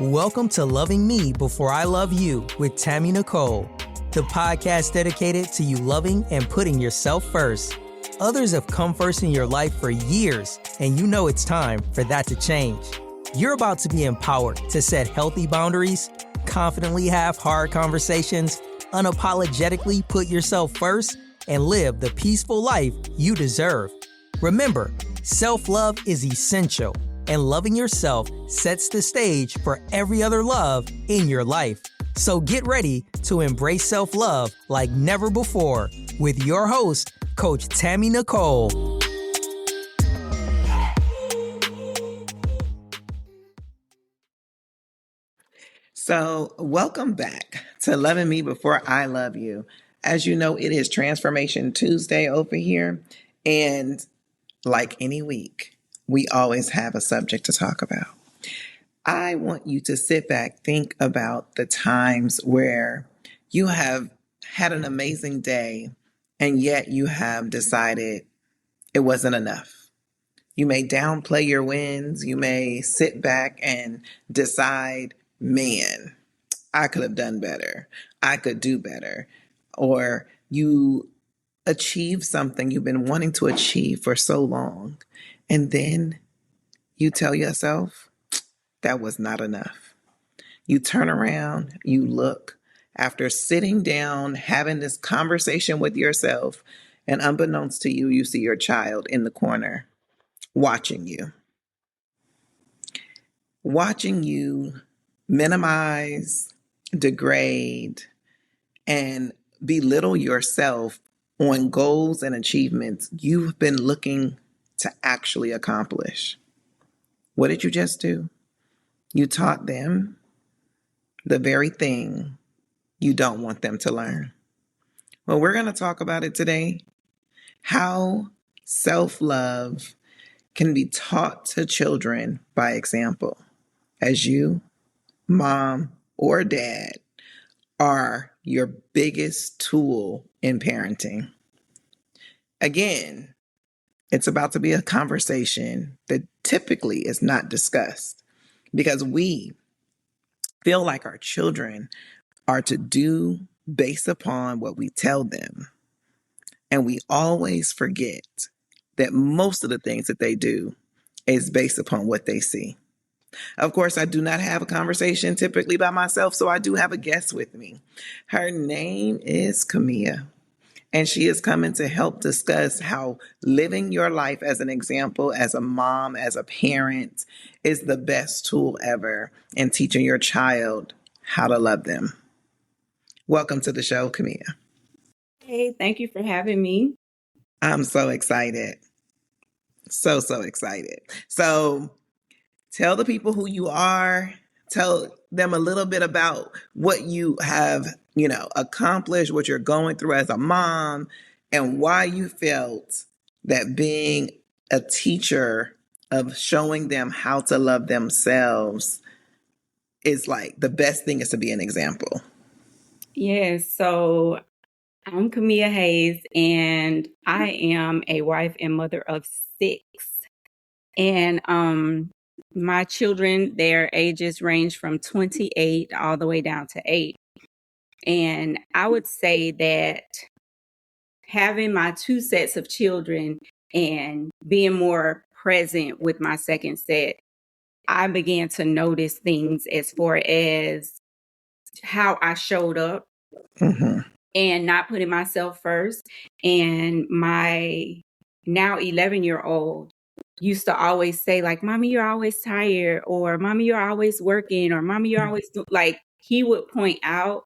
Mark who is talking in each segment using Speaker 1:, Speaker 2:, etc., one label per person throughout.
Speaker 1: Welcome to Loving Me Before I Love You with Tammy Nicole, the podcast dedicated to you loving and putting yourself first. Others have come first in your life for years, and you know it's time for that to change. You're about to be empowered to set healthy boundaries, confidently have hard conversations, unapologetically put yourself first, and live the peaceful life you deserve. Remember, self-love is essential, and loving yourself sets the stage for every other love in your life. So get ready to embrace self-love like never before with your host, Coach Tammy Nicole.
Speaker 2: So welcome back to Loving Me Before I Love You. As you know, it is Transformation Tuesday over here. And like any week, we always have a subject to talk about. I want you to sit back, think about the times where you have had an amazing day, and yet you have decided it wasn't enough. You may downplay your wins. You may sit back and decide, man, I could have done better. I could do better. Or you achieve something you've been wanting to achieve for so long. And then you tell yourself that was not enough. You turn around, you look after sitting down, having this conversation with yourself, and unbeknownst to you, you see your child in the corner watching you minimize, degrade, and belittle yourself on goals and achievements you've been looking to actually accomplish. What did you just do? You taught them the very thing you don't want them to learn. Well, we're going to talk about it today. How self-love can be taught to children by example, as you, mom, or dad are your biggest tool in parenting. Again, it's about to be a conversation that typically is not discussed because we feel like our children are to do based upon what we tell them. And we always forget that most of the things that they do is based upon what they see. Of course, I do not have a conversation typically by myself, so I do have a guest with me. Her name is Kamia, and she is coming to help discuss how living your life as an example, as a mom, as a parent, is the best tool ever in teaching your child how to love them. Welcome to the show, Kamia.
Speaker 3: Hey, thank you for having me.
Speaker 2: I'm so excited. So excited. So tell the people who you are. Tell them a little bit about what you have, accomplished, what you're going through as a mom, and why you felt that being a teacher of showing them how to love themselves is like the best thing is to be an example.
Speaker 3: Yes, so I'm Kamia Hayes, and I am a wife and mother of 6. And my children, their ages range from 28 all the way down to 8. And I would say that having my 2 sets of children and being more present with my second set, I began to notice things as far as how I showed up and not putting myself first. And my now 11-year-old used to always say, like, Mommy, you're always tired, or Mommy, you're always working, or Mommy, you're always like, he would point out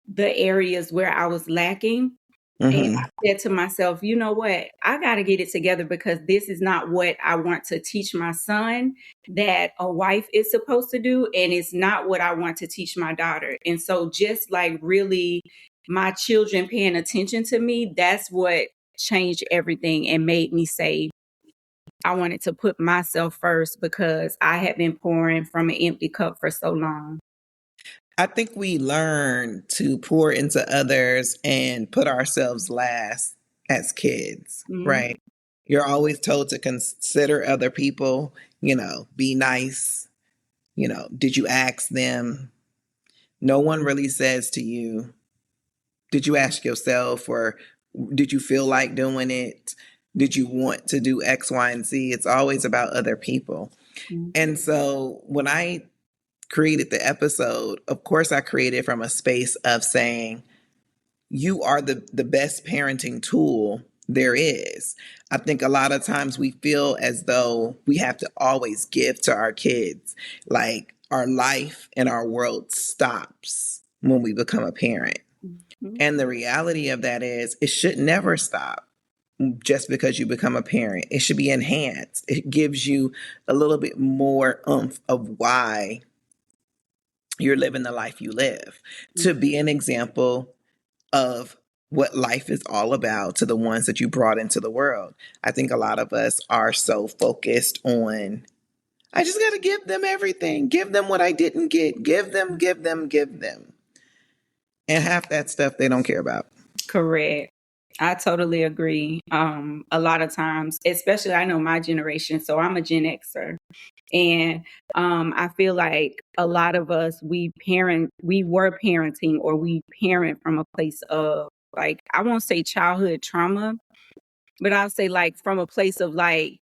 Speaker 3: the areas where I was lacking. And I said to myself, you know what? I got to get it together because this is not what I want to teach my son that a wife is supposed to do. And it's not what I want to teach my daughter. And so just like really my children paying attention to me, that's what changed everything and made me say, I wanted to put myself first because I had been pouring from an empty cup for so long.
Speaker 2: I think we learn to pour into others and put ourselves last as kids, right? You're always told to consider other people, be nice, Did you ask them? No one really says to you, did you ask yourself, or did you feel like doing it? Did you want to do X, Y, and Z? It's always about other people.
Speaker 3: Mm-hmm.
Speaker 2: And so when I created the episode, of course, I created from a space of saying, you are the best parenting tool there is. I think a lot of times we feel as though we have to always give to our kids. Like our life and our world stops when we become a parent.
Speaker 3: Mm-hmm.
Speaker 2: And the reality of that is it should never stop just because you become a parent. It should be enhanced. It gives you a little bit more oomph of why you're living the life you live, to be an example of what life is all about to the ones that you brought into the world. I think a lot of us are so focused on, I just got to give them everything, give them what I didn't get, give them. And half that stuff they don't care about.
Speaker 3: Correct. I totally agree. A lot of times, especially I know my generation, so I'm a Gen Xer. And I feel like a lot of us, we were parenting, or we parent from a place of, like, I won't say childhood trauma, but I'll say like from a place of like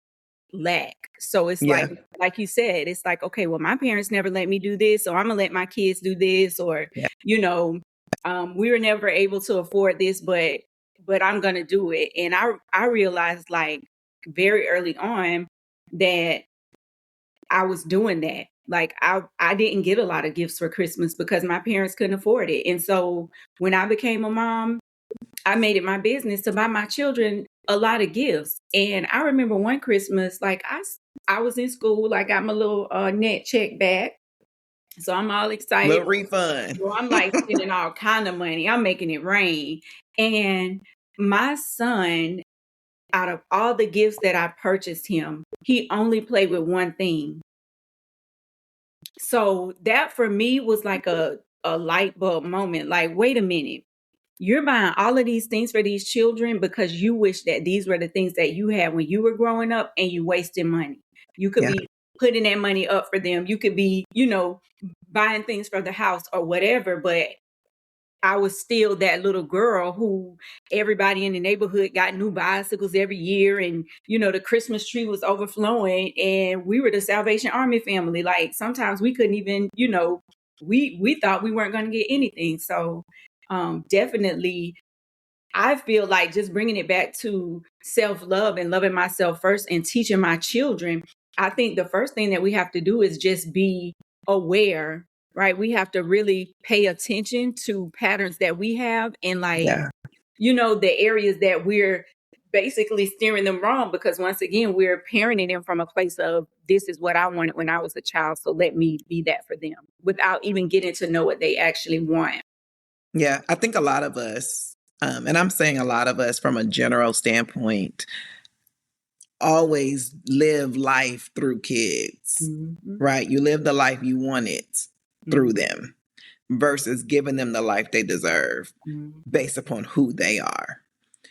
Speaker 3: lack. So it's
Speaker 2: Yeah.
Speaker 3: like you said, it's like, okay, well, my parents never let me do this, so I'm gonna let my kids do this, or,
Speaker 2: Yeah.
Speaker 3: We were never able to afford this, but I'm gonna do it. And I realized like very early on that I was doing that. Like I didn't get a lot of gifts for Christmas because my parents couldn't afford it. And so when I became a mom, I made it my business to buy my children a lot of gifts. And I remember one Christmas, like I was in school, I got my little net check back. So I'm all excited.
Speaker 2: Little refund.
Speaker 3: So I'm like spending all kind of money. I'm making it rain. And my son, out of all the gifts that I purchased him, he only played with one thing. So that for me was like a light bulb moment. Like, wait a minute. You're buying all of these things for these children because you wish that these were the things that you had when you were growing up, and you wasted money. You could be putting that money up for them. You could be, buying things for the house or whatever. But I was still that little girl who everybody in the neighborhood got new bicycles every year. And, the Christmas tree was overflowing, and we were the Salvation Army family. Like sometimes we couldn't even, we thought we weren't going to get anything. So definitely, I feel like just bringing it back to self-love and loving myself first and teaching my children. I think the first thing that we have to do is just be aware, right? We have to really pay attention to patterns that we have, and the areas that we're basically steering them wrong, because once again, we're parenting them from a place of, this is what I wanted when I was a child, so let me be that for them, without even getting to know what they actually want.
Speaker 2: Yeah, I think a lot of us, and I'm saying a lot of us from a general standpoint, always live life through kids, right? You live the life you wanted through them versus giving them the life they deserve based upon who they are.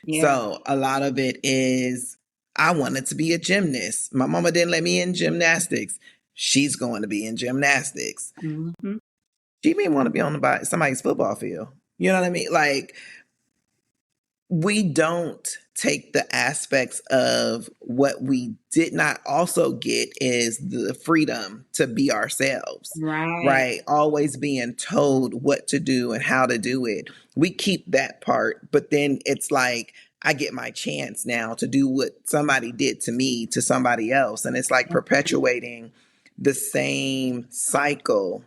Speaker 2: Yeah. So a lot of it is, I wanted to be a gymnast. My mama didn't let me in gymnastics. She's going to be in gymnastics. She may want to be on somebody's football field. You know what I mean? Like, we don't take the aspects of what we did not also get is the freedom to be ourselves. Right? Always being told what to do and how to do it. We keep that part, but then it's like, I get my chance now to do what somebody did to me to somebody else. And it's like perpetuating the same cycle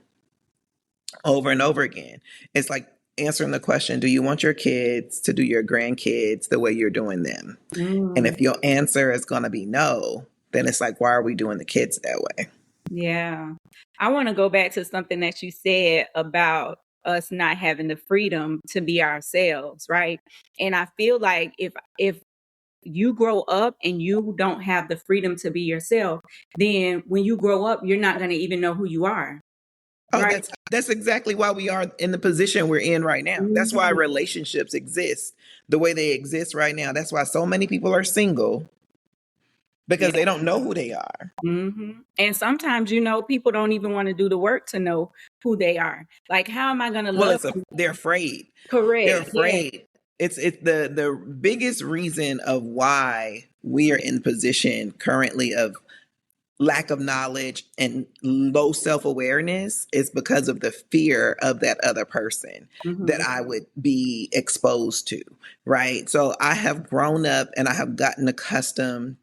Speaker 2: over and over again. It's like answering the question, do you want your kids to do your grandkids the way you're doing them? And if your answer is going to be no, then it's like, why are we doing the kids that way?
Speaker 3: Yeah. I want to go back to something that you said about us not having the freedom to be ourselves, right? And I feel like if you grow up and you don't have the freedom to be yourself, then when you grow up, you're not going to even know who you are.
Speaker 2: Oh, right? That's exactly why we are in the position we're in right now. That's why relationships exist the way they exist right now. That's why so many people are single, because they don't know who they are.
Speaker 3: And sometimes, people don't even want to do the work to know who they are. Like, how am I going to love you?
Speaker 2: They're afraid. They're
Speaker 3: Correct. Yeah.
Speaker 2: afraid. It's the biggest reason of why we are in position currently of lack of knowledge and low self-awareness is because of the fear of that other person that I would be exposed to, right? So I have grown up and I have gotten accustomed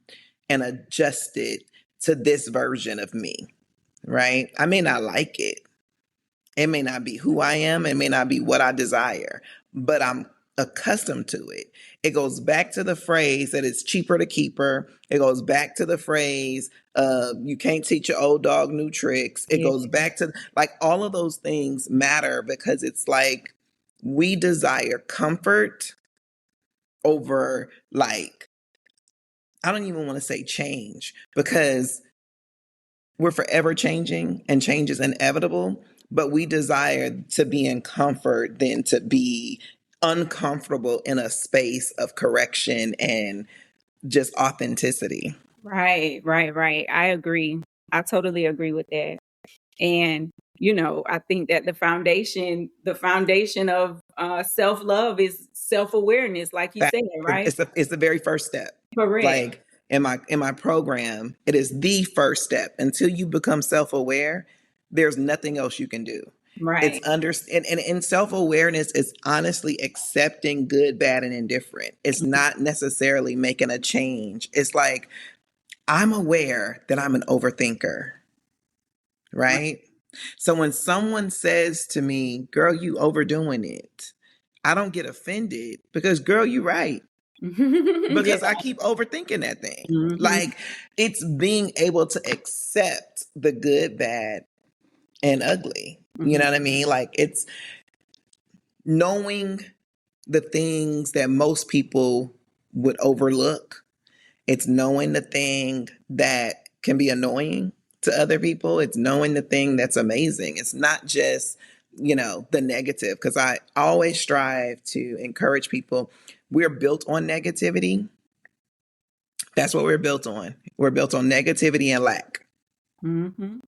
Speaker 2: and adjusted to this version of me, right? I may not like it. It may not be who I am. It may not be what I desire, but I'm accustomed to it. It goes back to the phrase that it's cheaper to keep her. It goes back to the phrase, you can't teach your old dog new tricks. It goes back to like all of those things matter because it's like we desire comfort over like, I don't even want to say change because we're forever changing and change is inevitable, but we desire to be in comfort than to be uncomfortable in a space of correction and just authenticity.
Speaker 3: Right. I agree. I totally agree with that. And, I think that the foundation of self-love is self-awareness, like you said, right?
Speaker 2: It's the very first step.
Speaker 3: Correct.
Speaker 2: Like in my program, it is the first step. Until you become self-aware, there's nothing else you can do.
Speaker 3: Right.
Speaker 2: It's and self-awareness is honestly accepting good, bad, and indifferent. It's not necessarily making a change. It's like, I'm aware that I'm an overthinker, right? So when someone says to me, girl, you overdoing it, I don't get offended because, girl, you're right. Because I keep overthinking that thing. Like, it's being able to accept the good, bad, and ugly. You know what I mean? Like, it's knowing the things that most people would overlook. It's knowing the thing that can be annoying to other people. It's knowing the thing that's amazing. It's not just, the negative, because I always strive to encourage people. We're built on negativity. That's what we're built on. We're built on negativity and lack.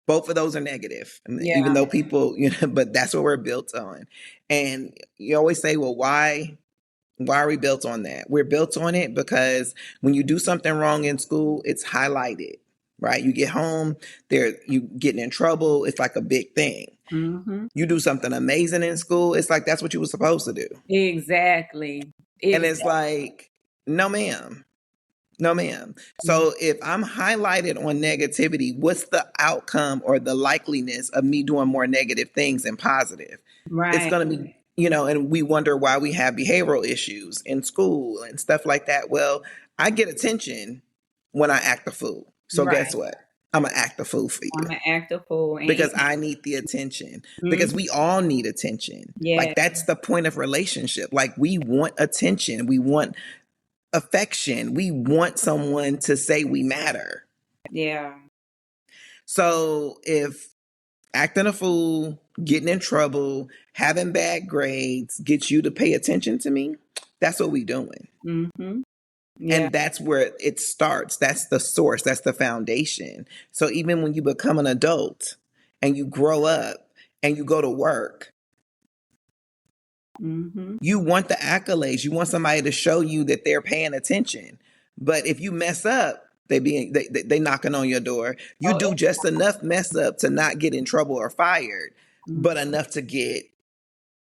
Speaker 2: Both of those are negative, even though people, but that's what we're built on. And you always say, well, why are we built on that? We're built on it because when you do something wrong in school, it's highlighted, right? You get home, you getting in trouble. It's like a big thing. You do something amazing in school. It's like, that's what you were supposed to do.
Speaker 3: Exactly.
Speaker 2: And it's like, no, ma'am. No, ma'am. So if I'm highlighted on negativity, what's the outcome or the likeliness of me doing more negative things than positive?
Speaker 3: Right.
Speaker 2: It's going to be, and we wonder why we have behavioral issues in school and stuff like that. Well, I get attention when I act a fool. So guess what? I'm going to act a fool for you.
Speaker 3: I'm going to act a fool.
Speaker 2: Because I need the attention. Because we all need attention.
Speaker 3: Yeah.
Speaker 2: Like, that's the point of relationship. Like, we want attention. We want affection. We want someone to say we matter.
Speaker 3: Yeah.
Speaker 2: So if acting a fool, getting in trouble, having bad grades gets you to pay attention to me, that's what we doing. Yeah. And that's where it starts. That's the source. That's the foundation. So even when you become an adult and you grow up and you go to work, you want the accolades. You want somebody to show you that they're paying attention. But if you mess up, they knocking on your door. You do just enough mess up to not get in trouble or fired, but enough to get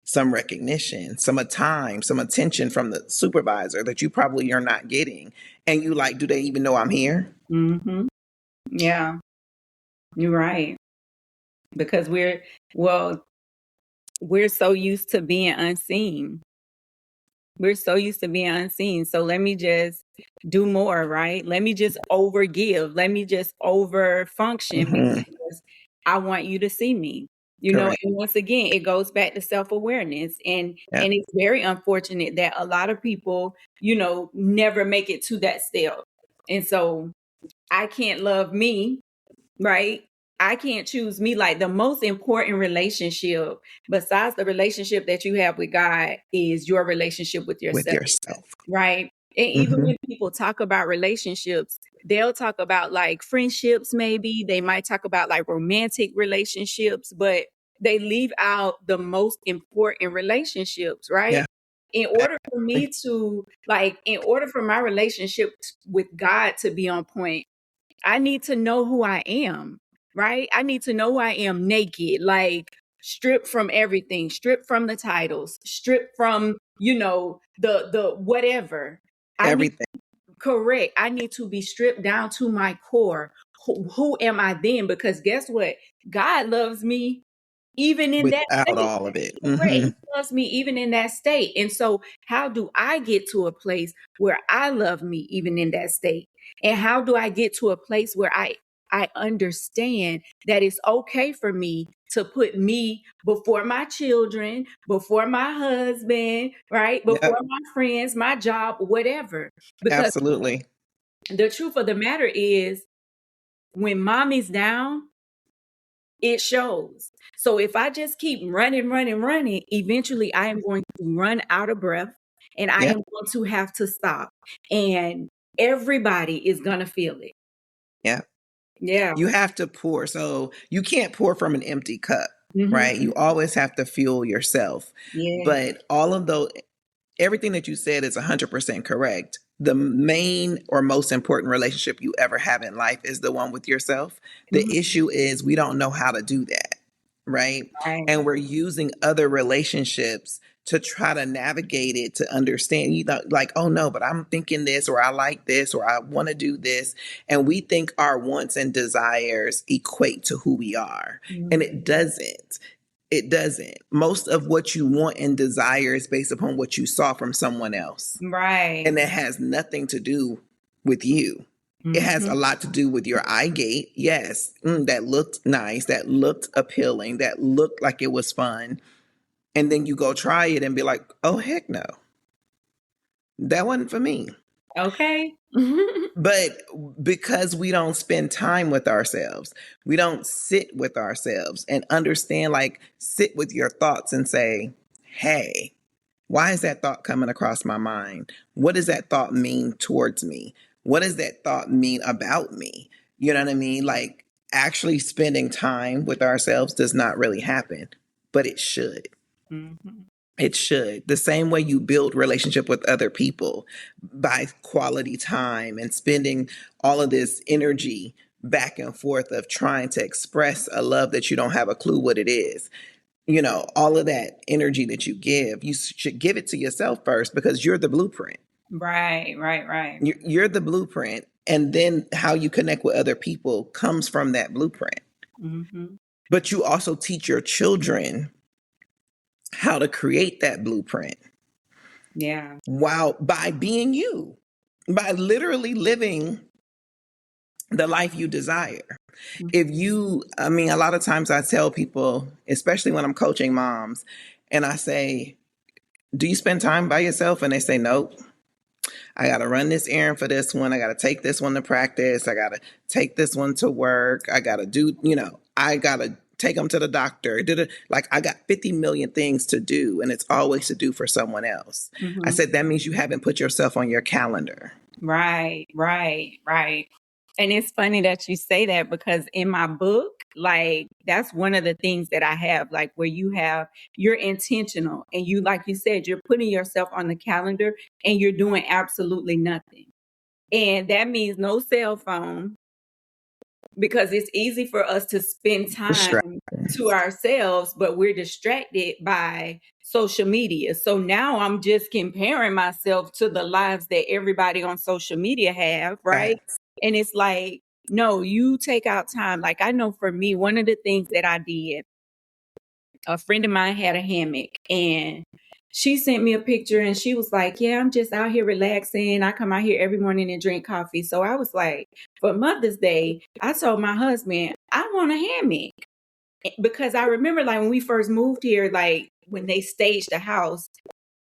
Speaker 2: some recognition, some time, some attention from the supervisor that you probably are not getting. And you like, do they even know I'm here?
Speaker 3: Yeah, you're right. Because we're so used to being unseen. So let me just do more, right? Let me just overgive. Let me just over function because I want you to see me. And once again, it goes back to self-awareness. And it's very unfortunate that a lot of people, never make it to that step. And so I can't love me, right? I can't choose me. Like, the most important relationship besides the relationship that you have with God is your relationship with yourself. Right? And even when people talk about relationships, they'll talk about like friendships, maybe they might talk about like romantic relationships, but they leave out the most important relationships, right?
Speaker 2: Yeah.
Speaker 3: In order for me to in order for my relationship with God to be on point, I need to know who I am, right? I need to know who I am naked, like stripped from everything, stripped from the titles, stripped from, the whatever. I need
Speaker 2: Everything
Speaker 3: correct. I need to be stripped down to my core. Who am I then? Because guess what? God loves me even in that
Speaker 2: without
Speaker 3: state.
Speaker 2: all of it.
Speaker 3: Right. He loves me even in that state. And so, how do I get to a place where I love me even in that state? And how do I get to a place where I understand that it's okay for me to put me before my children, before my husband, right? Before
Speaker 2: Yep.
Speaker 3: my friends, my job, whatever. Because
Speaker 2: Absolutely.
Speaker 3: the truth of the matter is, when mommy's down, it shows. So if I just keep running, running, running, eventually I am going to run out of breath and I
Speaker 2: Yep.
Speaker 3: am going to have to stop. And everybody is going to feel it.
Speaker 2: Yeah.
Speaker 3: Yeah.
Speaker 2: You have to pour. So you can't pour from an empty cup, right?
Speaker 3: Mm-hmm.
Speaker 2: You always have to fuel yourself.
Speaker 3: Yeah.
Speaker 2: But all of those, everything that you said is 100% correct. The main or most important relationship you ever have in life is the one with yourself. The
Speaker 3: Mm-hmm.
Speaker 2: issue is we don't know how to do that, right?
Speaker 3: Right.
Speaker 2: And we're using other relationships to try to navigate it, to understand, like, oh no, but I'm thinking this, or I like this, or I want to do this. And we think our wants and desires equate to who we are. And
Speaker 3: Mm-hmm.
Speaker 2: it doesn't. It doesn't. Most of what you want and desire is based upon what you saw from someone else.
Speaker 3: Right.
Speaker 2: And that has nothing to do with you. It has
Speaker 3: Mm-hmm.
Speaker 2: a lot to do with your eye gate. Yes, that looked nice, that looked appealing, that looked like it was fun. And then you go try it and be like, oh, heck no, that wasn't for me.
Speaker 3: Okay.
Speaker 2: But because we don't spend time with ourselves, we don't sit with ourselves and understand, like, sit with your thoughts and say, hey, why is that thought coming across my mind? What does that thought mean towards me? What does that thought mean about me? You know what I mean? Like, actually spending time with ourselves does not really happen, but it should.
Speaker 3: Mm-hmm.
Speaker 2: It should. The same way you build relationship with other people, by quality time and spending all of this energy back and forth of trying to express a love that you don't have a clue what it is. All of that energy that you should give it to yourself first, because you're the blueprint.
Speaker 3: Right. Right.
Speaker 2: You're the blueprint. And then how you connect with other people comes from that blueprint.
Speaker 3: Mm-hmm.
Speaker 2: But you also teach your children how to create that blueprint.
Speaker 3: Yeah.
Speaker 2: By being you, by literally living the life you desire. A lot of times I tell people, especially when I'm coaching moms, and I say, do you spend time by yourself? And they say, nope. I got to run this errand for this one. I got to take this one to practice. I got to take this one to work. I got to I got to take them to the doctor. Like, I got 50 million things to do, and it's always to do for someone else.
Speaker 3: Mm-hmm.
Speaker 2: I said, that means you haven't put yourself on your calendar.
Speaker 3: Right. And it's funny that you say that, because in my book, like, that's one of the things that I have, like, where you're intentional and you, like you said, you're putting yourself on the calendar and you're doing absolutely nothing. And that means no cell phone, because it's easy for us to spend time to ourselves, but we're distracted by social media. So now I'm just comparing myself to the lives that everybody on social media have, right? And it's like, no, you take out time. Like, I know for me, one of the things that I did, a friend of mine had a hammock and she sent me a picture and she was like, yeah, I'm just out here relaxing. I come out here every morning and drink coffee. So I was like, for Mother's Day, I told my husband, I want a hammock. Because I remember, like, when we first moved here, like, when they staged the house,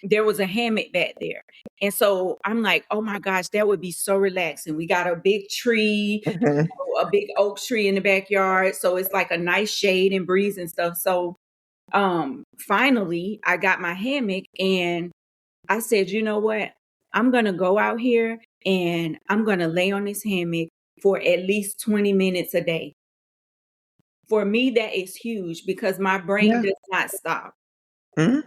Speaker 3: there was a hammock back there. And so I'm like, oh my gosh, that would be so relaxing. We got a big tree, a big oak tree in the backyard. So it's like a nice shade and breeze and stuff. So finally I got my hammock and I said, you know what? I'm going to go out here and I'm going to lay on this hammock for at least 20 minutes a day. For me, that is huge because my brain
Speaker 2: Yeah.
Speaker 3: does not stop.
Speaker 2: Hmm.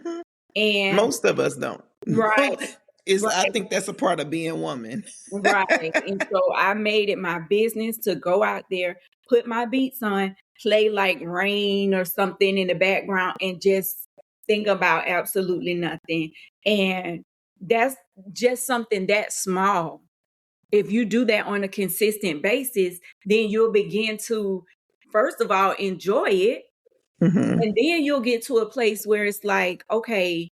Speaker 3: And
Speaker 2: Most of us don't.
Speaker 3: right,
Speaker 2: I
Speaker 3: right,
Speaker 2: think that's a part of being woman.
Speaker 3: right. And so I made it my business to go out there, put my beats on, play like rain or something in the background, and just think about absolutely nothing. And that's just something that small. If you do that on a consistent basis, then you'll begin to, first of all, enjoy it.
Speaker 2: Hmm.
Speaker 3: And then you'll get to a place where it's like, okay,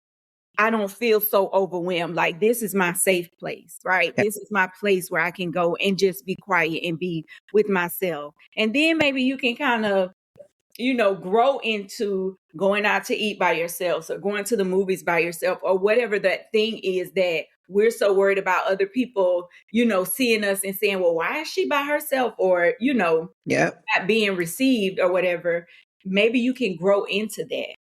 Speaker 3: I don't feel so overwhelmed. Like, this is my safe place, right? This is my place where I can go and just be quiet and be with myself. And then maybe you can kind of, grow into going out to eat by yourself or going to the movies by yourself or whatever that thing is that we're so worried about other people, seeing us and saying, well, why is she by herself? Or,
Speaker 2: Yep.
Speaker 3: not being received or whatever. Maybe you can grow into that.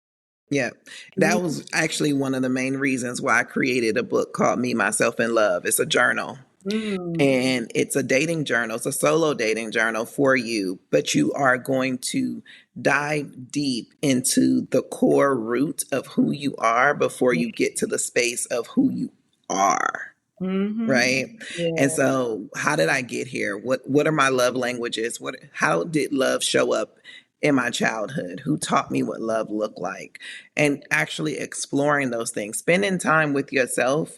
Speaker 2: Yeah. That was actually one of the main reasons why I created a book called Me, Myself, and Love. It's a journal.
Speaker 3: Mm-hmm.
Speaker 2: And it's a dating journal. It's a solo dating journal for you, but you are going to dive deep into the core root of who you are before you get to the space of who you are.
Speaker 3: Mm-hmm.
Speaker 2: Right. And
Speaker 3: Yeah.
Speaker 2: so how did I get here? What are my love languages? How did love show up in my childhood? Who taught me what love looked like? And actually exploring those things, spending time with yourself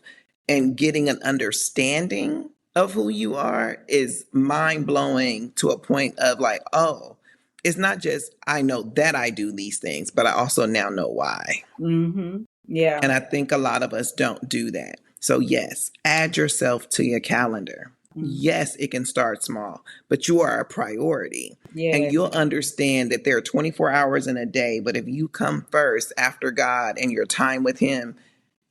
Speaker 2: and getting an understanding of who you are is mind blowing to a point of like, oh, it's not just I know that I do these things, but I also now know why.
Speaker 3: Mm-hmm. Yeah.
Speaker 2: And I think a lot of us don't do that. So, yes, add yourself to your calendar.
Speaker 3: Mm-hmm.
Speaker 2: Yes, it can start small, but you are a priority. And
Speaker 3: Yeah.
Speaker 2: you'll understand that there are 24 hours in a day. But if you come first after God and your time with Him,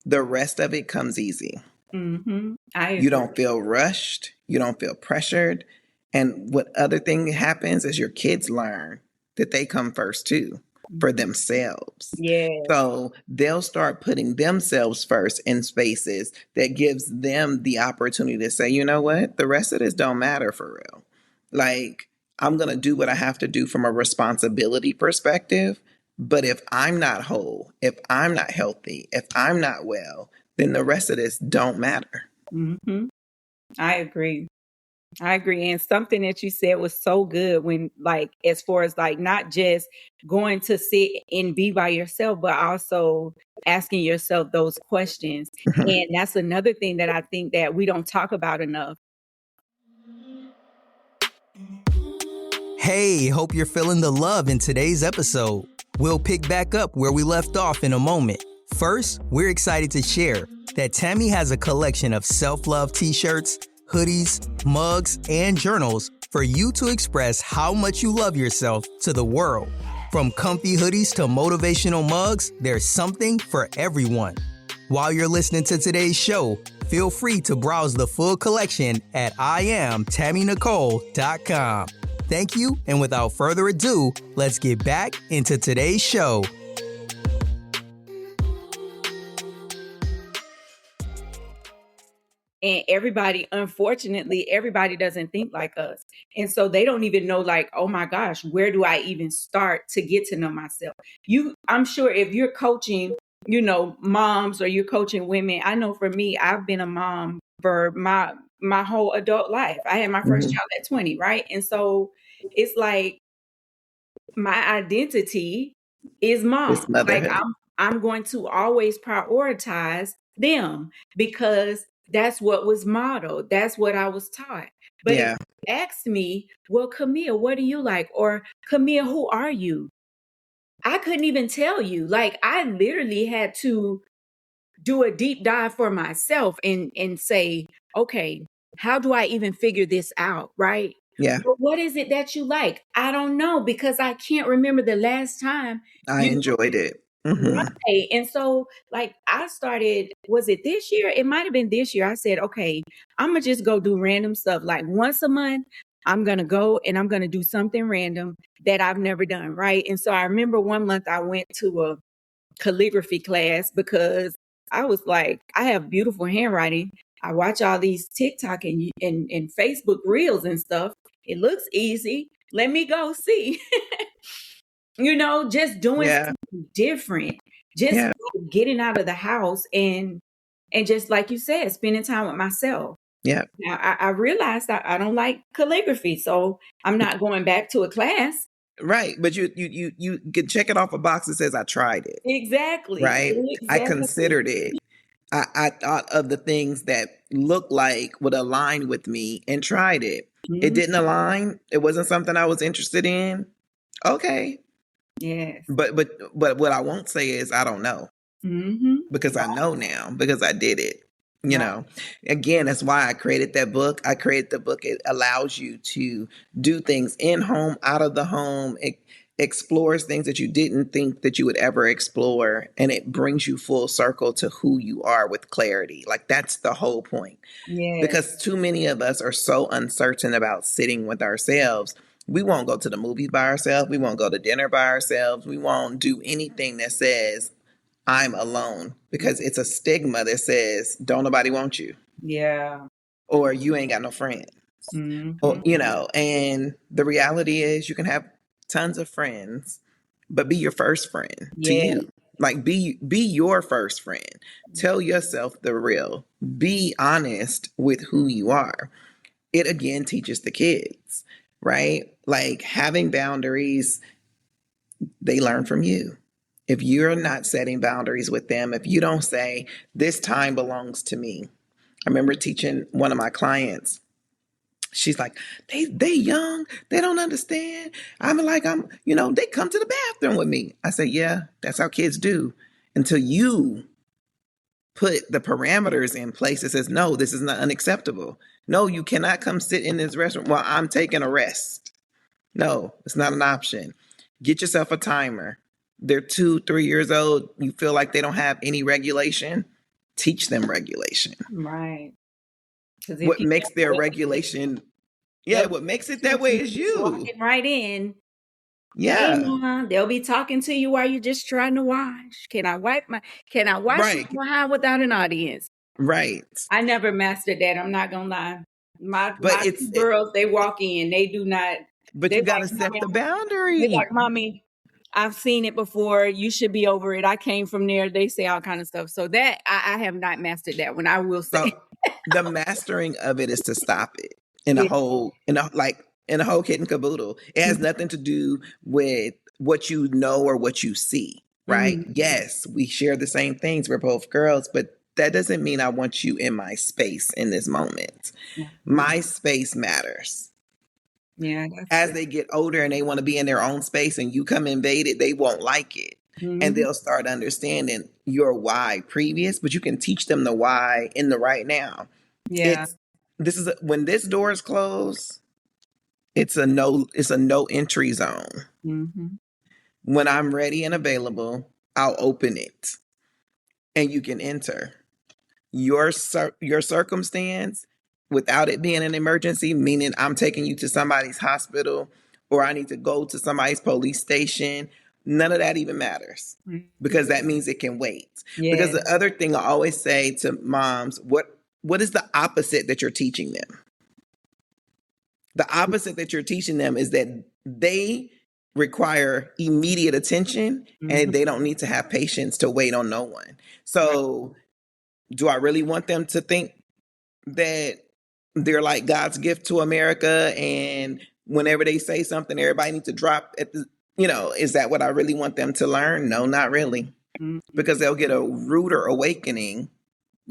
Speaker 2: the rest of it comes easy.
Speaker 3: Mm-hmm. I
Speaker 2: You
Speaker 3: agree.
Speaker 2: don't feel rushed. You don't feel pressured. And what other thing happens is your kids learn that they come first too for themselves.
Speaker 3: Yeah.
Speaker 2: So they'll start putting themselves first in spaces that gives them the opportunity to say, you know what, the rest of this don't matter for real. Like, I'm going to do what I have to do from a responsibility perspective. But if I'm not whole, if I'm not healthy, if I'm not well, then the rest of this don't matter.
Speaker 3: Mm-hmm. I agree. I agree. And something that you said was so good when, like, as far as like not just going to sit and be by yourself, but also asking yourself those questions. And that's another thing that I think that we don't talk about enough.
Speaker 1: Hey, hope you're feeling the love in today's episode. We'll pick back up where we left off in a moment. First, we're excited to share that Tammy has a collection of self-love t-shirts, hoodies, mugs, and journals for you to express how much you love yourself to the world. From comfy hoodies to motivational mugs, there's something for everyone. While you're listening to today's show, feel free to browse the full collection at IamTammyNicole.com. Thank you, and without further ado, let's get back into today's show.
Speaker 3: And unfortunately, everybody doesn't think like us. And so they don't even know, like, oh my gosh, where do I even start to get to know myself? I'm sure if you're coaching, moms, or you're coaching women, I know for me, I've been a mom for my whole adult life. I had my first child at 20, right? And so it's like my identity is
Speaker 2: It's
Speaker 3: mom. Like
Speaker 2: motherhood.
Speaker 3: I'm going to always prioritize them because that's what was modeled. That's what I was taught. But if
Speaker 2: Yeah.
Speaker 3: you ask me, well, Kamia, what do you like? Or Kamia, who are you? I couldn't even tell you. Like, I literally had to do a deep dive for myself and say, okay, how do I even figure this out? Right.
Speaker 2: Yeah.
Speaker 3: But what is it that you like? I don't know, because I can't remember the last time
Speaker 2: I
Speaker 3: you
Speaker 2: enjoyed it. Mm-hmm.
Speaker 3: right. And so, like, I started, was it this year? It might have been this year. I said, okay, I'm going to just go do random stuff. Like, once a month, I'm going to go and I'm going to do something random that I've never done. Right. And so I remember one month I went to a calligraphy class because I was like, I have beautiful handwriting. I watch all these TikTok and Facebook reels and stuff. It looks easy. Let me go see. Just doing
Speaker 2: Yeah.
Speaker 3: something different, just
Speaker 2: Yeah.
Speaker 3: getting out of the house and just like you said, spending time with myself.
Speaker 2: Yeah.
Speaker 3: Now I realized I don't like calligraphy, so I'm not going back to a class.
Speaker 2: Right. But you can check it off a box that says I tried it.
Speaker 3: Exactly.
Speaker 2: Right. I
Speaker 3: Exactly.
Speaker 2: considered it. I thought of the things that looked like would align with me and tried it. It
Speaker 3: Mhm.
Speaker 2: didn't align. It wasn't something I was interested in. Okay.
Speaker 3: Yes.
Speaker 2: But what I won't say is I don't know,
Speaker 3: Mm-hmm.
Speaker 2: because I know now because I did it. You
Speaker 3: Right.
Speaker 2: know, again, that's why I created that book. I created the book. It allows you to do things in home, out of the home. It explores things that you didn't think that you would ever explore. And it brings you full circle to who you are with clarity. Like, that's the whole point.
Speaker 3: Yes.
Speaker 2: Because too many of us are so uncertain about sitting with ourselves. We won't go to the movies by ourselves. We won't go to dinner by ourselves. We won't do anything that says, I'm alone, because it's a stigma that says, don't nobody want you,
Speaker 3: Yeah.
Speaker 2: or you ain't got no friends, or,
Speaker 3: Mm-hmm.
Speaker 2: and the reality is you can have tons of friends, but be your first friend to
Speaker 3: Yeah.
Speaker 2: you. Like, be your first friend. Tell yourself the real. Be honest with who you are. It again teaches the kids, right? Like, having boundaries, they learn from you. If you're not setting boundaries with them, if you don't say, this time belongs to me. I remember teaching one of my clients. She's like, they young, they don't understand. They come to the bathroom with me. I say, yeah, that's how kids do. Until you put the parameters in place that says, no, this is not unacceptable. No, you cannot come sit in this restaurant while I'm taking a rest. No, it's not an option. Get yourself a timer. They're 2, 3 years old. You feel like they don't have any regulation. Teach them regulation.
Speaker 3: Right. Because if
Speaker 2: What
Speaker 3: you
Speaker 2: makes their
Speaker 3: don't,
Speaker 2: regulation,
Speaker 3: they'll
Speaker 2: what makes it that way
Speaker 3: be
Speaker 2: is you.
Speaker 3: walking right in. Hey,
Speaker 2: Yeah,
Speaker 3: mom, they'll be talking to you while you're just trying to wash. Can I wash my
Speaker 2: right,
Speaker 3: behind without an audience?
Speaker 2: right.
Speaker 3: I never mastered that. I'm not gonna lie. My
Speaker 2: But
Speaker 3: two girls, they walk in, they do not.
Speaker 2: but
Speaker 3: They
Speaker 2: you got
Speaker 3: like,
Speaker 2: to set
Speaker 3: mommy.
Speaker 2: the
Speaker 3: They
Speaker 2: boundary.
Speaker 3: like, mommy. I've seen it before. You should be over it. I came from there. They say all kind of stuff. So that I have not mastered that one. I will say.
Speaker 2: So the mastering of it is to stop it
Speaker 3: Yeah.
Speaker 2: in a whole kit and caboodle. It has nothing to do with what you know or what you see, right?
Speaker 3: Mhm.
Speaker 2: Yes, we share the same things. We're both girls, but that doesn't mean I want you in my space in this moment.
Speaker 3: Yeah,
Speaker 2: My space matters.
Speaker 3: yeah, that's
Speaker 2: As
Speaker 3: good.
Speaker 2: they get older and they want to be in their own space and you come invade it, they won't like it. And
Speaker 3: Mhm.
Speaker 2: they'll start understanding your why previous, but you can teach them the why in the right now.
Speaker 3: Yeah.
Speaker 2: It's when this door is closed, it's a no entry zone.
Speaker 3: Mhm.
Speaker 2: When I'm ready and available, I'll open it and you can enter. Your circumstance, without it being an emergency, meaning I'm taking you to somebody's hospital or I need to go to somebody's police station, none of that even matters,
Speaker 3: Mhm.
Speaker 2: because that means it can wait. Because
Speaker 3: Yeah.
Speaker 2: the other thing I always say to moms, what is the opposite that you're teaching them? The opposite that you're teaching them is that they require immediate attention and
Speaker 3: Mhm.
Speaker 2: they don't need to have patience to wait on no one.
Speaker 3: Right.
Speaker 2: So, do I really want them to think that they're like God's gift to America and whenever they say something, everybody needs to drop at is that what I really want them to learn? No, not really.
Speaker 3: Mhm.
Speaker 2: Because they'll get a ruder awakening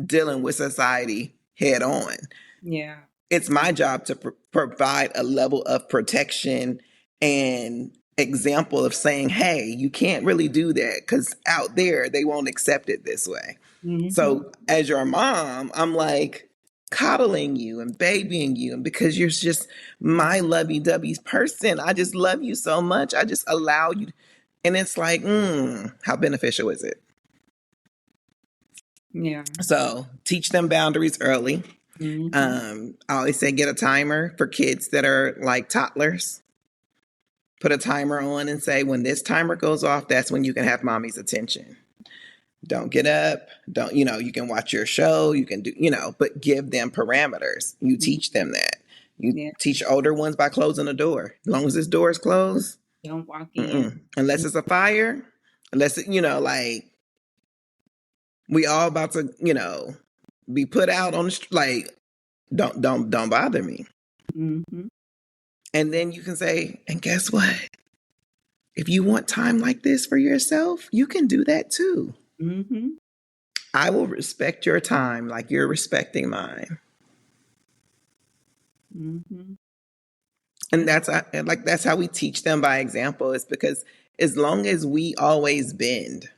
Speaker 2: dealing with society head on.
Speaker 3: Yeah.
Speaker 2: It's my job to provide a level of protection and example of saying, hey, you can't really do that because out there they won't accept it this way.
Speaker 3: Mhm.
Speaker 2: So as your mom, I'm like coddling you and babying you, and because you're just my lovey-dovey person, I just love you so much. I just allow you, and it's like, how beneficial is it?
Speaker 3: Yeah.
Speaker 2: So teach them boundaries early.
Speaker 3: Mhm.
Speaker 2: I always say get a timer for kids that are like toddlers. Put a timer on and say, when this timer goes off, that's when you can have mommy's attention. Don't get up. Don't, you can watch your show. You can do, but give them parameters. You teach them that. You
Speaker 3: Yeah.
Speaker 2: teach older ones by closing the door. As long as this door is closed,
Speaker 3: Don't walk in.
Speaker 2: unless it's a fire, unless it, like we all about to, be put out on the like, don't bother me.
Speaker 3: Mm-hmm.
Speaker 2: And then you can say, and guess what? If you want time like this for yourself, you can do that too.
Speaker 3: Mm-hmm.
Speaker 2: I will respect your time like you're respecting mine.
Speaker 3: Mm-hmm.
Speaker 2: And that's how we teach them by example. It's because as long as we always bend,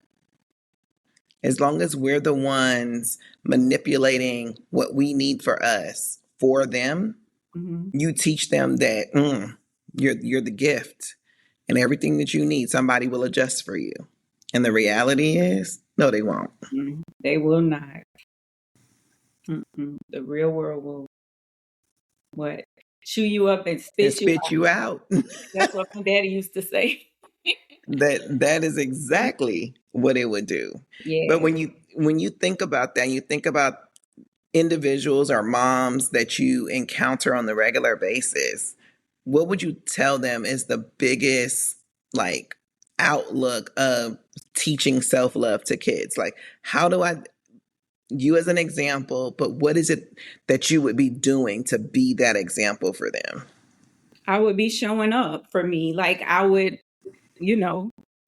Speaker 2: as long as we're the ones manipulating what we need for us for them,
Speaker 3: Mm-hmm.
Speaker 2: you teach them that you're the gift, and everything that you need, somebody will adjust for you. And the reality is, no, they won't.
Speaker 3: Mm-hmm. They will not. Mm-mm. The real world will what? Chew you up and
Speaker 2: And
Speaker 3: spit you
Speaker 2: spit
Speaker 3: out.
Speaker 2: you out.
Speaker 3: That's what my daddy used to say.
Speaker 2: That is exactly what it would do. But
Speaker 3: Yeah.
Speaker 2: when you think about that, you think about individuals or moms that you encounter on the regular basis, what would you tell them is the biggest like outlook of teaching self-love to kids? Like, how do I, you as an example, but what is it that you would be doing to be that example for them?
Speaker 3: I would be showing up for me. Like I would,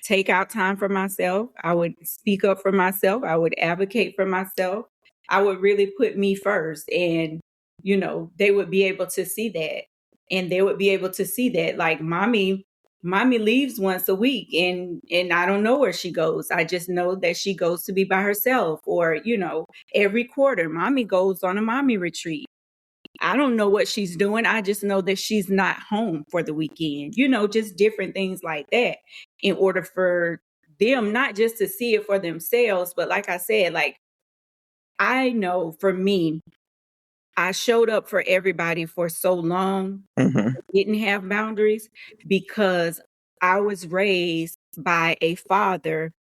Speaker 3: take out time for myself. I would speak up for myself. I would advocate for myself. I would really put me first. And, they would be able to see that. And they would be able to see that like mommy leaves once a week and I don't know where she goes. I just know that she goes to be by herself or, every quarter mommy goes on a mommy retreat. I don't know what she's doing. I just know that she's not home for the weekend, just different things like that in order for them not just to see it for themselves. But like I said, like I know for me, I showed up for everybody for so long,
Speaker 2: Mm-hmm.
Speaker 3: didn't have boundaries because I was raised by a father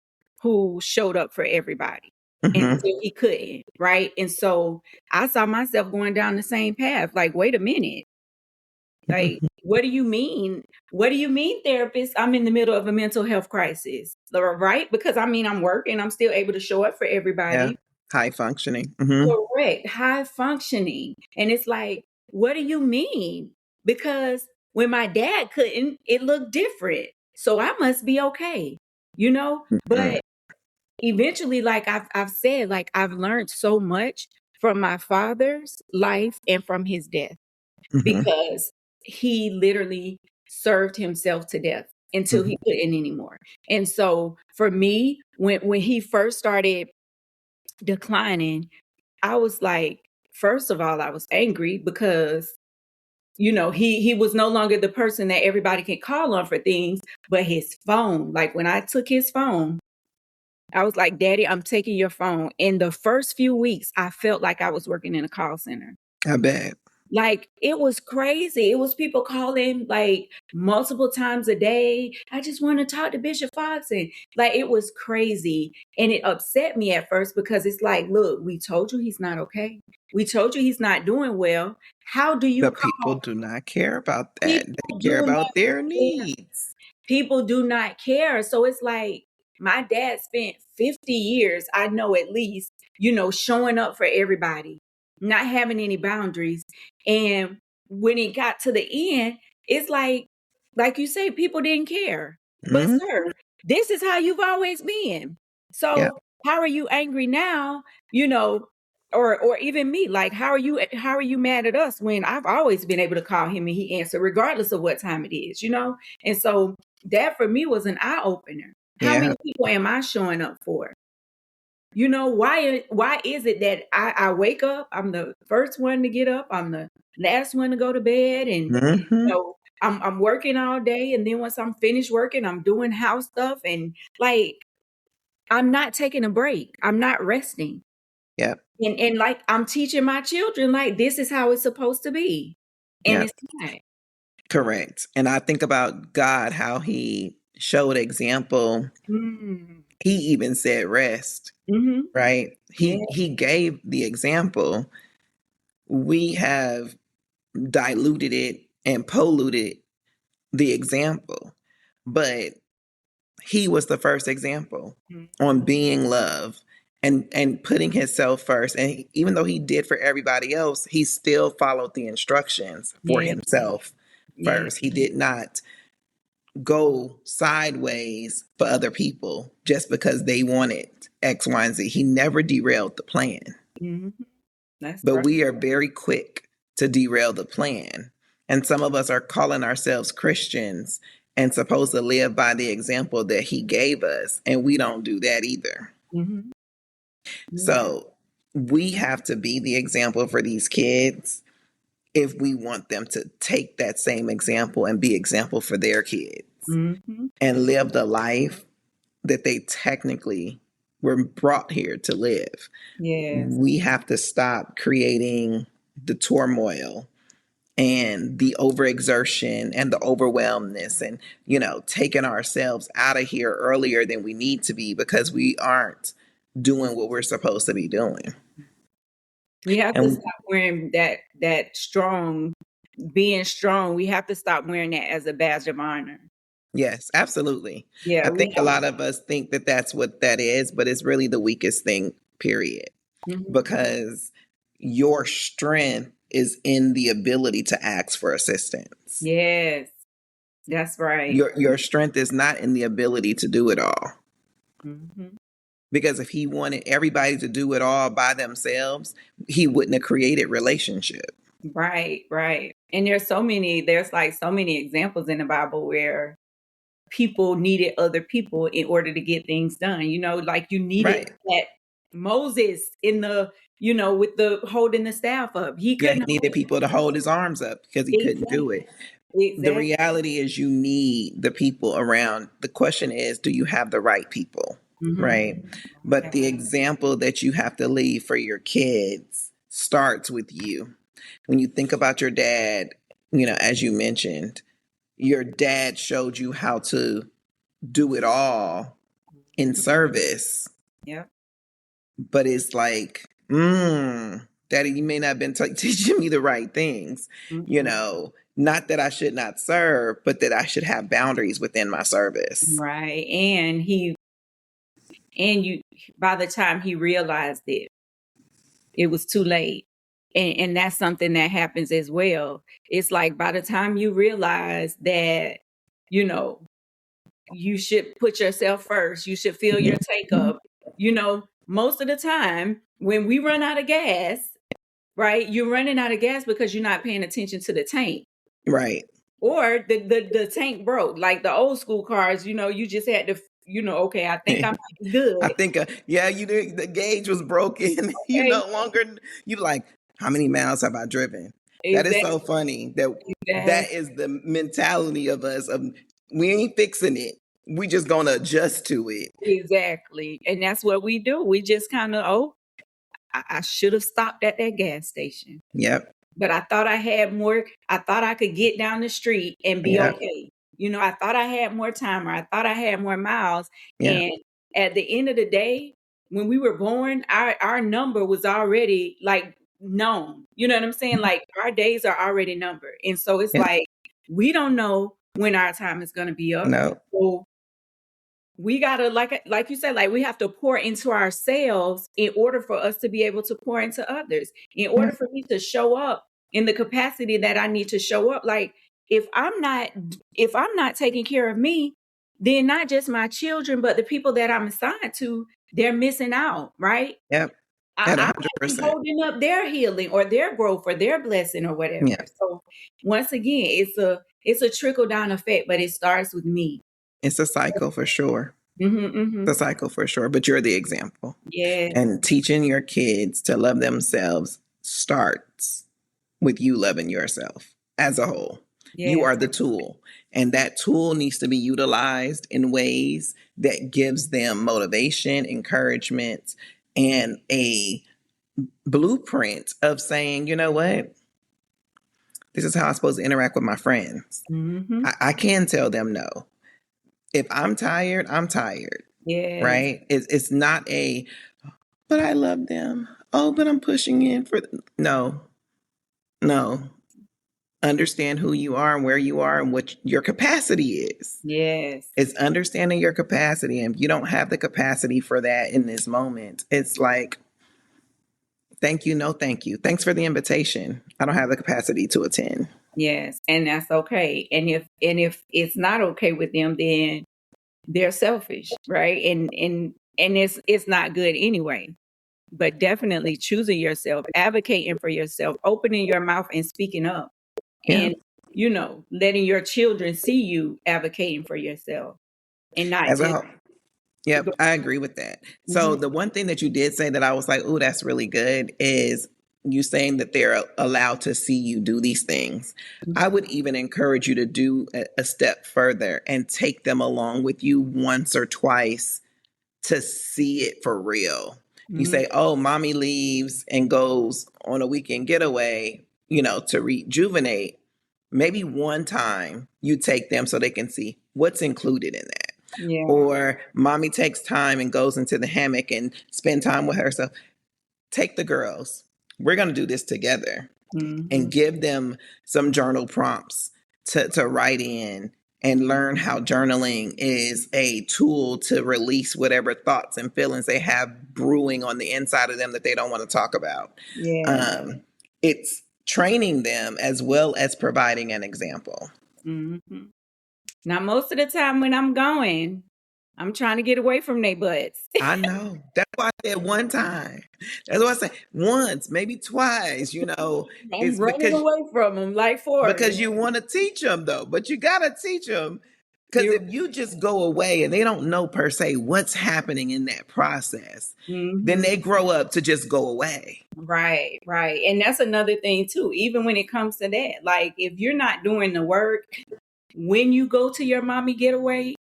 Speaker 3: who showed up for everybody
Speaker 2: Mm-hmm.
Speaker 3: until he couldn't, right? And so I saw myself going down the same path. Like, wait a minute. Like, what do you mean? What do you mean, therapist? I'm in the middle of a mental health crisis, right? Because I'm working, I'm still able to show up for
Speaker 2: Yeah.
Speaker 3: everybody.
Speaker 2: High functioning. Mm-hmm.
Speaker 3: Correct. High functioning. And it's like, what do you mean? Because when my dad couldn't, it looked different. So I must be okay,
Speaker 2: Mm-hmm.
Speaker 3: But eventually, like I've said, like I've learned so much from my father's life and from his death
Speaker 2: Mm-hmm.
Speaker 3: because he literally served himself to death until
Speaker 2: Mm-hmm.
Speaker 3: he couldn't anymore. And so for me, when he first started declining, I was like, first of all, I was angry because, he was no longer the person that everybody can call on for things, but his phone, like when I took his phone, I was like, Daddy, I'm taking your phone. In the first few weeks, I felt like I was working in a call center.
Speaker 2: I bet.
Speaker 3: Like it was crazy. It was people calling like multiple times a day. I just want to talk to Bishop Fox. And like it was crazy. And it upset me at first because it's like, look, we told you he's not okay. We told you he's not doing well. How do you
Speaker 2: But people
Speaker 3: call?
Speaker 2: do not care about that. They
Speaker 3: People
Speaker 2: care
Speaker 3: do not
Speaker 2: about their
Speaker 3: care.
Speaker 2: needs.
Speaker 3: People do not care. So it's like my dad spent 50 years, I know at least, showing up for everybody, not having any boundaries. And when it got to the end, it's like you say, people didn't care. But
Speaker 2: Mm-hmm.
Speaker 3: sir, this is how you've always been.
Speaker 2: Yeah.
Speaker 3: So how are you angry now? Or even me, like how are you mad at us when I've always been able to call him and he answered regardless of what time it is. And so that for me was an eye opener. How
Speaker 2: Yeah.
Speaker 3: many people am I showing up for? Why is it that I wake up, I'm the first one to get up, I'm the last one to go to bed, and
Speaker 2: Mm-hmm.
Speaker 3: I'm working all day, and then once I'm finished working, I'm doing house stuff, and like I'm not taking a break. I'm not resting.
Speaker 2: Yep.
Speaker 3: And like I'm teaching my children, like this is how it's supposed to be. And
Speaker 2: Yep.
Speaker 3: it's not.
Speaker 2: Correct. And I think about God, how he showed example
Speaker 3: Mm.
Speaker 2: He even said rest,
Speaker 3: Mm-hmm.
Speaker 2: right?
Speaker 3: Yeah.
Speaker 2: He gave the example. We have diluted it and polluted the example, but he was the first example on being love and putting himself first. And even though he did for everybody else, he still followed the instructions for
Speaker 3: Yeah.
Speaker 2: himself
Speaker 3: Yeah.
Speaker 2: first. He did not go sideways for other people just because they wanted X, Y, and Z. He never derailed the plan.
Speaker 3: Mm-hmm. That's
Speaker 2: But
Speaker 3: right.
Speaker 2: we are very quick to derail the plan. And some of us are calling ourselves Christians and supposed to live by the example that he gave us. And we don't do that either.
Speaker 3: Mm-hmm. Yeah.
Speaker 2: So we have to be the example for these kids if we want them to take that same example and be example for their kids
Speaker 3: Mm-hmm.
Speaker 2: and live the life that they technically were brought here to live.
Speaker 3: Yes.
Speaker 2: We have to stop creating the turmoil and the overexertion and the overwhelmness and, taking ourselves out of here earlier than we need to be because we aren't doing what we're supposed to be doing.
Speaker 3: We have to
Speaker 2: And
Speaker 3: stop wearing that strong, being strong. We have to stop wearing that as a badge of honor.
Speaker 2: yes, absolutely.
Speaker 3: Yeah,
Speaker 2: I
Speaker 3: we
Speaker 2: think a lot of us think that that's what that is, but it's really the weakest thing, period.
Speaker 3: Mhm.
Speaker 2: Because your strength is in the ability to ask for assistance.
Speaker 3: Yes, that's right.
Speaker 2: Your strength is not in the ability to do it all.
Speaker 3: Mhm.
Speaker 2: Because if he wanted everybody to do it all by themselves, he wouldn't have created relationship.
Speaker 3: Right, right. And there's like so many examples in the Bible where people needed other people in order to get things done. Like you needed
Speaker 2: Right.
Speaker 3: that Moses with the holding the staff up. He
Speaker 2: Yeah, he
Speaker 3: couldn't
Speaker 2: needed
Speaker 3: hold
Speaker 2: people to hold his arms up because he
Speaker 3: it.
Speaker 2: couldn't do
Speaker 3: Exactly.
Speaker 2: it. The
Speaker 3: Exactly.
Speaker 2: reality is you need the people around. The question is, do you have the right people?
Speaker 3: Mhm.
Speaker 2: Right. But the example that you have to leave for your kids starts with you. When you think about your dad, as you mentioned, your dad showed you how to do it all in service,
Speaker 3: Yeah.
Speaker 2: but it's like, Daddy, you may not have been teaching me the right things.
Speaker 3: Mhm.
Speaker 2: Not that I should not serve, but that I should have boundaries within my service.
Speaker 3: Right. And by the time he realized it was too late. And that's something that happens as well. It's like by the time you realize that, you know, you should put yourself first, you should fill your tank up. Most of the time when we run out of gas, right, you're running out of gas because you're not paying attention to the tank.
Speaker 2: Right.
Speaker 3: Or the tank broke, like the old school cars, you just had to, okay, I think I'm
Speaker 2: I
Speaker 3: good.
Speaker 2: think, the gauge was broken. You
Speaker 3: Okay.
Speaker 2: no longer, you like, how many miles have I driven? That is
Speaker 3: Exactly.
Speaker 2: so funny that
Speaker 3: Exactly.
Speaker 2: is the mentality of us of we ain't fixing it. We just gonna adjust to it.
Speaker 3: Exactly. And that's what we do. We just kind of, I should have stopped at that gas station.
Speaker 2: Yep.
Speaker 3: But I thought I had more. I thought I could get down the street and be
Speaker 2: Yep.
Speaker 3: okay. I thought I had more time or I thought I had more miles.
Speaker 2: Yeah.
Speaker 3: And at the end of the day, when we were born, our number was already like known. You know what I'm saying? Like our days are already numbered. And so it's
Speaker 2: Yeah.
Speaker 3: like we don't know when our time is gonna be up.
Speaker 2: No.
Speaker 3: So we gotta like you said, like we have to pour into ourselves in order for us to be able to pour into others, in
Speaker 2: Yeah.
Speaker 3: order for me to show up in the capacity that I need to show up. Like if I'm not taking care of me, then not just my children but the people that I'm assigned to, they're missing out, right?
Speaker 2: Yep. At
Speaker 3: I might be
Speaker 2: 100%.
Speaker 3: holding up their healing or their growth or their blessing or whatever.
Speaker 2: Yeah.
Speaker 3: So once again, it's a trickle down effect, but it starts with me.
Speaker 2: It's a cycle for sure.
Speaker 3: Mm-hmm.
Speaker 2: It's a cycle for sure. But you're the example.
Speaker 3: Yes.
Speaker 2: And teaching your kids to love themselves starts with you loving yourself as a whole. You
Speaker 3: Yes.
Speaker 2: are the tool. And that tool needs to be utilized in ways that gives them motivation, encouragement, and a blueprint of saying, you know what? This is how I'm supposed to interact with my friends.
Speaker 3: Mm-hmm.
Speaker 2: I can tell them no. If I'm tired, I'm tired.
Speaker 3: Yes.
Speaker 2: right? It's not but I love them. Oh, but I'm pushing in for no, no. Understand who you are and where you are and what your capacity is.
Speaker 3: Yes.
Speaker 2: It's understanding your capacity. And if you don't have the capacity for that in this moment, it's like, thank you, no thank you. Thanks for the invitation. I don't have the capacity to attend.
Speaker 3: Yes. And that's okay. And if it's not okay with them, then they're selfish, right? And it's not good anyway. But definitely choosing yourself, advocating for yourself, opening your mouth and speaking up,
Speaker 2: Yeah.
Speaker 3: and letting your children see you advocating for yourself and not
Speaker 2: As a
Speaker 3: just
Speaker 2: whole. Yep, I agree with that. So
Speaker 3: Mhm.
Speaker 2: the one thing that you did say that I was like, "Oh, that's really good," is you saying that they're allowed to see you do these things. I would even encourage you to do a step further and take them along with you once or twice to see it for real. You
Speaker 3: Mhm.
Speaker 2: say, "Oh, mommy leaves and goes on a weekend getaway, to rejuvenate." Maybe one time you take them so they can see what's included in that.
Speaker 3: Yeah.
Speaker 2: Or mommy takes time and goes into the hammock and spend time with herself. Take the girls. We're going to do this together
Speaker 3: Mhm.
Speaker 2: and give them some journal prompts to write in and learn how journaling is a tool to release whatever thoughts and feelings they have brewing on the inside of them that they don't want to talk about.
Speaker 3: Yeah.
Speaker 2: It's training them as well as providing an example.
Speaker 3: Mhm. Now, most of the time when I'm going, I'm trying to get away from their butts.
Speaker 2: I know. That's why I said one time. That's why I say once, maybe twice,
Speaker 3: I'm
Speaker 2: it's
Speaker 3: running away from them like
Speaker 2: because
Speaker 3: Forrest.
Speaker 2: you want to teach them though, but you got to teach them because
Speaker 3: You
Speaker 2: if you just go away and they don't know per se what's happening in that process, then
Speaker 3: Mhm.
Speaker 2: they grow up to just go away.
Speaker 3: Right, right. And that's another thing too. Even when it comes to that, like if you're not doing the work when you go to your mommy getaway,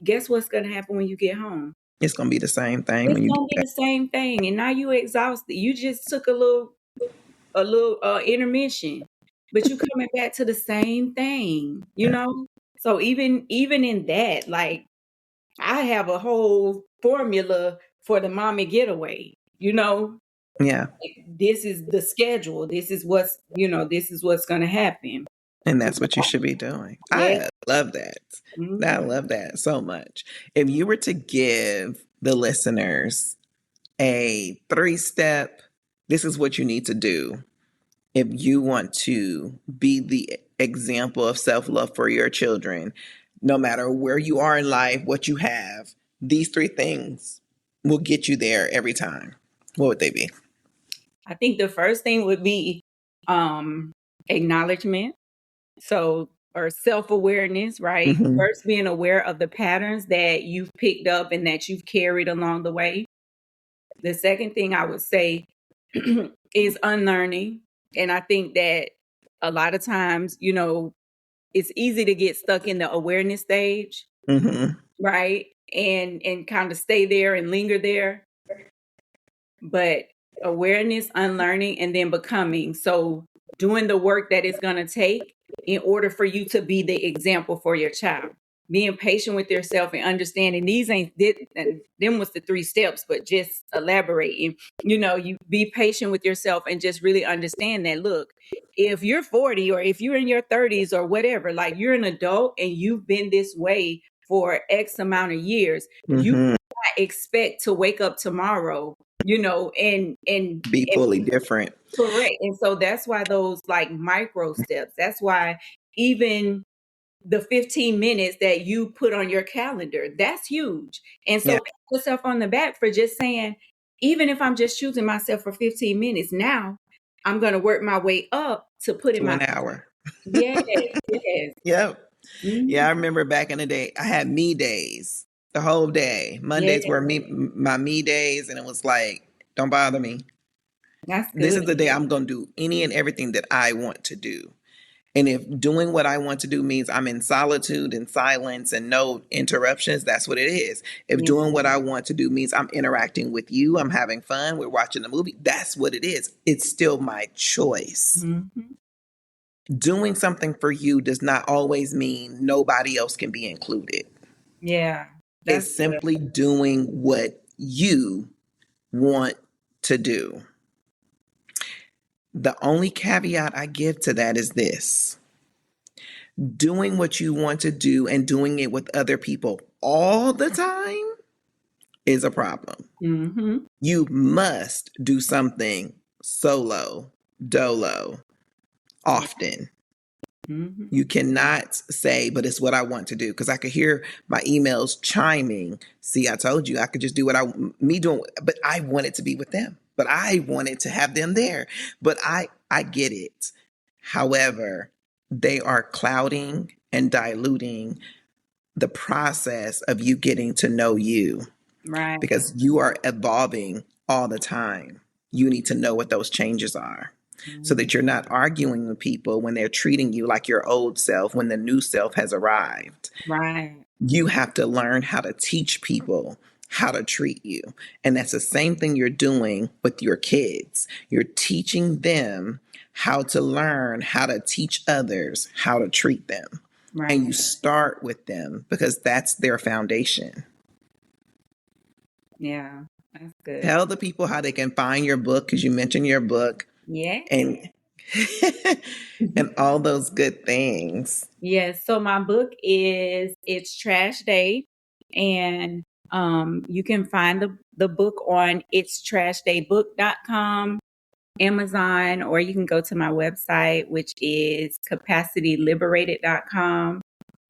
Speaker 3: guess what's going to happen when you get home?
Speaker 2: It's going to be the same thing
Speaker 3: It's
Speaker 2: when you do
Speaker 3: going to be
Speaker 2: that.
Speaker 3: the same thing. And now you exhausted. You just took a little intermission, but you coming back to the same thing. So even in that, like I have a whole formula for the mommy getaway.
Speaker 2: Yeah.
Speaker 3: This is the schedule. This is what's going to happen.
Speaker 2: And that's what you should be doing.
Speaker 3: Yeah.
Speaker 2: I love that. I
Speaker 3: Mhm.
Speaker 2: love that so much. If you were to give the listeners a 3-step, this is what you need to do if you want to be the example of self love for your children, no matter where you are in life, what you have, these 3 things will get you there every time. What would they be?
Speaker 3: I think the first thing would be um acknowledgement. So, or self-awareness, right?
Speaker 2: Mm-hmm.
Speaker 3: First being aware of the patterns that you've picked up and that you've carried along the way. The second thing I would say is unlearning. And I think that a lot of times, it's easy to get stuck in the awareness stage,
Speaker 2: Mm-hmm.
Speaker 3: right? And kind of stay there and linger there. But awareness, unlearning, and then becoming. So doing the work that it's going to take in order for you to be the example for your child. Being patient with yourself and understanding these and them was the 3 steps, but just elaborating. You be patient with yourself and just really understand that. Look, if you're 40 or if you're in your 30s or whatever, like you're an adult and you've been this way for X amount of years, you
Speaker 2: Mm-hmm.
Speaker 3: cannot expect to wake up tomorrow and
Speaker 2: Be fully different.
Speaker 3: correct. And so that's why those like micro steps, that's why even the 15 minutes that you put on your calendar, that's huge. And so
Speaker 2: Yeah.
Speaker 3: pat yourself on the back for just saying, even if I'm just choosing myself for 15 minutes now, I'm going to work my way up to putting
Speaker 2: To
Speaker 3: my,
Speaker 2: an hour.
Speaker 3: yes, yes.
Speaker 2: Yep. Yeah,
Speaker 3: Mhm.
Speaker 2: I remember back in the day, I had me days the whole day.
Speaker 3: Yeah,
Speaker 2: Mondays were my me days, and it was like, don't bother me.
Speaker 3: that's
Speaker 2: This
Speaker 3: good.
Speaker 2: is the day I'm going to do any and everything that I want to do. And if doing what I want to do means I'm in solitude and silence and no interruptions, that's what it is. If
Speaker 3: Yeah.
Speaker 2: doing what I want to do means I'm interacting with you, I'm having fun, we're watching a movie, that's what it is. It's still my choice.
Speaker 3: Mhm.
Speaker 2: Doing something for you does not always mean nobody else can be included.
Speaker 3: Yeah.
Speaker 2: It's simply doing what you want to do. The only caveat I give to that is this: doing what you want to do and doing it with other people all the time is a problem.
Speaker 3: Mm-hmm.
Speaker 2: You must do something solo, dolo, often.
Speaker 3: Mm-hmm.
Speaker 2: You cannot say, but it's what I want to do. Because I could hear my emails chiming. See, I told you I could just do what me doing, but I wanted to be with them. But I wanted to have them there. But I get it. However, they are clouding and diluting the process of you getting to know you.
Speaker 3: Right.
Speaker 2: Because you are evolving all the time. You need to know what those changes are so that you're not arguing with people when they're treating you like your old self when the new self has arrived.
Speaker 3: Right.
Speaker 2: You have to learn how to teach people how to treat you. And that's the same thing you're doing with your kids. You're teaching them how to learn how to teach others how to treat them.
Speaker 3: Right.
Speaker 2: And you start with them because that's their foundation.
Speaker 3: Yeah, that's good.
Speaker 2: Tell the people how they can find your book, because you mentioned your book.
Speaker 3: Yeah.
Speaker 2: And and all those good things.
Speaker 3: Yes. So my book is It's Trash Day, and you can find the book on itstrashdaybook.com, Amazon, or you can go to my website, which is capacityliberated.com.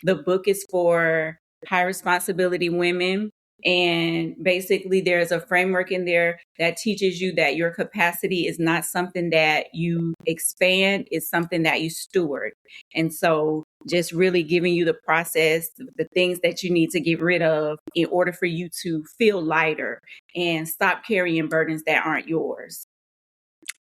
Speaker 3: The book is for high responsibility women. And basically, there's a framework in there that teaches you that your capacity is not something that you expand, it's something that you steward. And so just really giving you the process, the things that you need to get rid of in order for you to feel lighter and stop carrying burdens that aren't yours.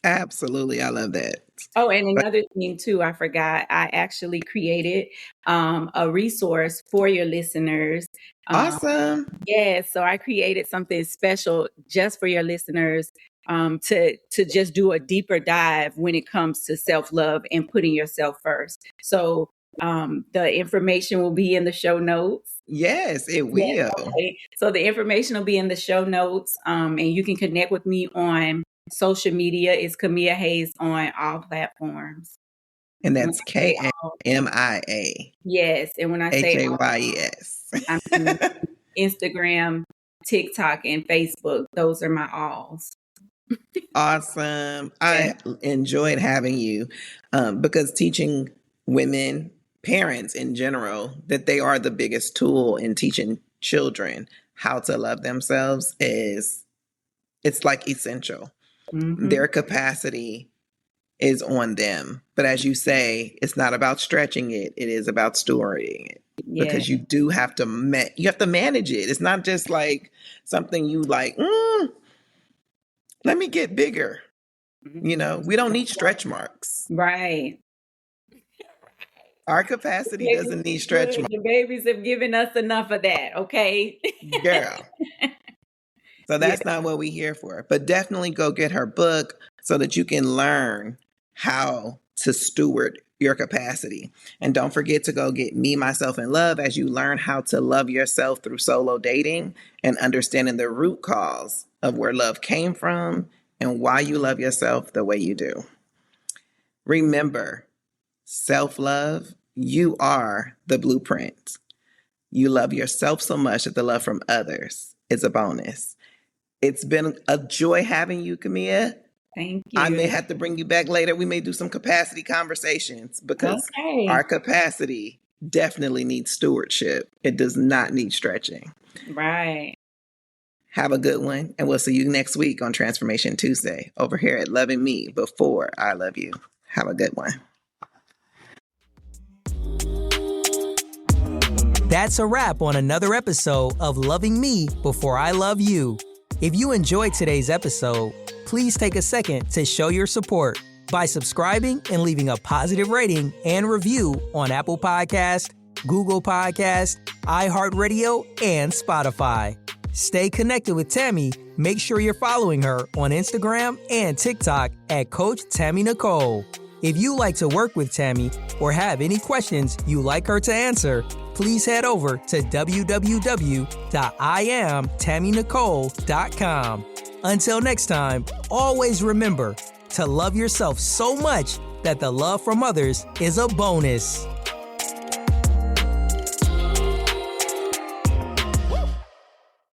Speaker 2: Absolutely. I love that.
Speaker 3: Oh, and another thing too, I forgot, I actually created a resource for your listeners.
Speaker 2: Awesome.
Speaker 3: Yeah, so I created something special just for your listeners to just do a deeper dive when it comes to self-love and putting yourself first. So the information will be in the show notes.
Speaker 2: Yes, it will.
Speaker 3: Yeah, okay. So the information will be in the show notes, and you can connect with me on social media. It's Kamia Hayes on all platforms.
Speaker 2: And that's KMIA.
Speaker 3: Yes, and when I say
Speaker 2: HAYES.
Speaker 3: I'm Instagram, TikTok, and Facebook. Those are my alls.
Speaker 2: Awesome. I enjoyed having you because teaching women, parents in general, that they are the biggest tool in teaching children how to love themselves it's like essential.
Speaker 3: Mm-hmm.
Speaker 2: Their capacity is on them. But as you say, it's not about stretching it. It is about storing it.
Speaker 3: Yeah.
Speaker 2: Because you do have to manage it. It's not just like something you like, let me get bigger.
Speaker 3: Mm-hmm.
Speaker 2: You know, we don't need stretch marks.
Speaker 3: Right.
Speaker 2: Our capacity doesn't need stretch marks.
Speaker 3: The babies have given us enough of that, okay?
Speaker 2: Girl. So that's not what we're here for. But definitely go get her book so that you can learn how to steward your capacity. And don't forget to go get Me, Myself, and Love as you learn how to love yourself through solo dating and understanding the root cause of where love came from and why you love yourself the way you do. Remember, self-love, you are the blueprint. You love yourself so much that the love from others is a bonus. It's been a joy having you, Kamia.
Speaker 3: Thank you.
Speaker 2: I may have to bring you back later. We may do some capacity conversations because our capacity definitely needs stewardship. It does not need stretching.
Speaker 3: Right.
Speaker 2: Have a good one. And we'll see you next week on Transformation Tuesday over here at Loving Me Before I Love You. Have a good one.
Speaker 1: That's a wrap on another episode of Loving Me Before I Love You. If you enjoyed today's episode, please take a second to show your support by subscribing and leaving a positive rating and review on Apple Podcast, Google Podcast, iHeartRadio, and Spotify. Stay connected with Tammy. Make sure you're following her on Instagram and TikTok at Coach Tammy Nicole. If you like to work with Tammy or have any questions you like her to answer, please head over to www.IamTammyNicole.com. Until next time, always remember to love yourself so much that the love from others is a bonus.